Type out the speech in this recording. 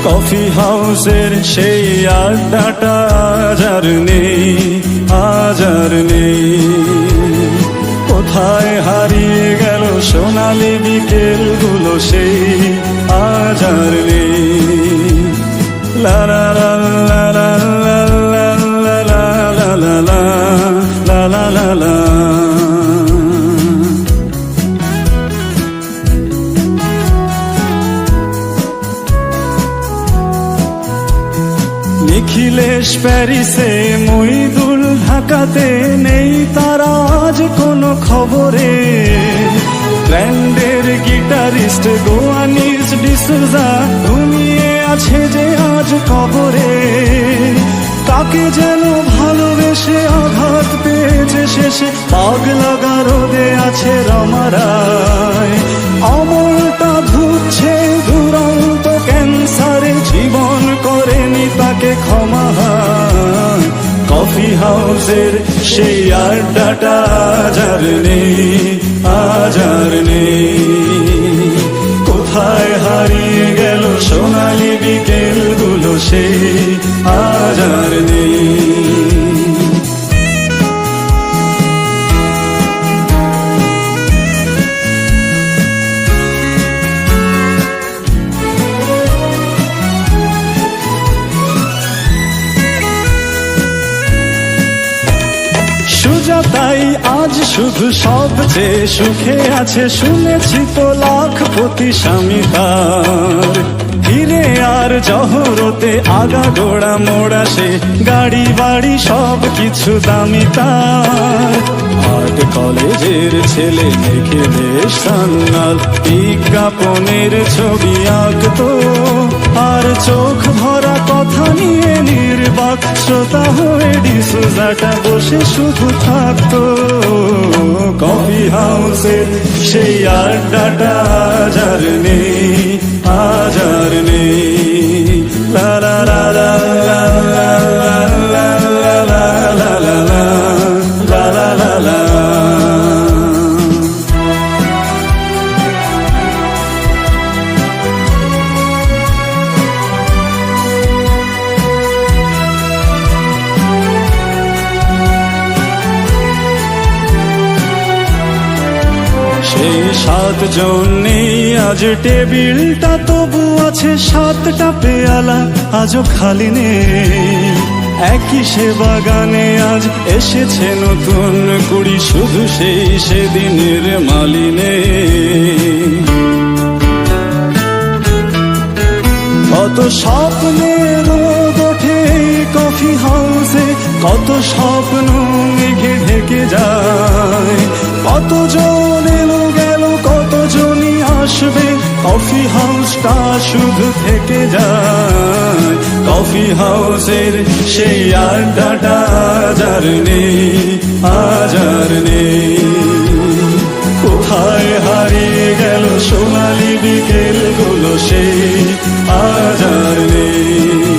Coffee হাউসের সেই আড্ডাটা আজ আর নেই, আজ আর নেই। কোথায় হারিয়ে গেল সোনালি বিকেলগুলো সেই আজ আর নেই। লা লা লা লা লা লা লা লা লা লা লা লা লা লা। নিখিলেশ প্যারিসে, মইদুল ঢাকাতে, নেই তারা আজ কোনো খবরে। ব্র্যান্ডের গিটারিস্ট গোয়ানিজ ডিসুজা ঘুমিয়ে আছে যে আজ কবরে। কাকে যেন ভালোবেসে আঘাত পেয়েছে শেষে, পাগলা গারদে আছে রমারায়। অমলটা ধুচ্ছে দুরন্ত ক্যান্সারে, জীবন করেনি তাকে ক্ষমা। কফি হাউসের সেই আড্ডাটা আজ আর নেই, আজ আর নেই। কোথায় হারিয়ে গেল সোনালি বিকেলগুলো সেই আজ আর নেই। সুজাতাই আজ শুধু সবচেয়ে সুখে আছে, শুনেছি তো লাখপতি স্বামী তার। হিরে আর জহরতে আগা গোড়া মোড়া সে, গাড়ি বাড়ি সব কিছু দামি তার। আর্ট কলেজের ছেলে দেখে বেশ সান্নাল, বিজ্ঞাপনের ছবি আঁকতো আর চোখ ভরা কথা নিয়ে নির্বাক শ্রোতা হয়ে ডিসুজাটা বসে শুধু থাকতো। কফি হাউসের সেই আড্ডাটা আজ আর নেই, আজ আর নেই। লা লা লা লা লা লা লা লা লা লা লা লা লা লা। সেই 7 জন নেই আজ টেবিলটা, তবু আছে 7টা পেয়ালা আজও খালি নেই। একই সে বাগানে আজ এসেছে নতুন কুড়ি, শুধু সেই সেদিনের মালিনে। কত স্বপ্নের রোদ ওঠে কফি হাউসে, কত স্বপ্ন মেঘে ঢেকে যায়। কতজন এলো গেল, কতজনই আসবে, কফি হাউসটা শুধু থেকে যায়। কফি হাউসের সেই আড্ডাটা আজ আর নেই, আজ আর নেই। কোথায় হারিয়ে গেল সোনালি বিকেলগুলো সেই আজ আর নেই।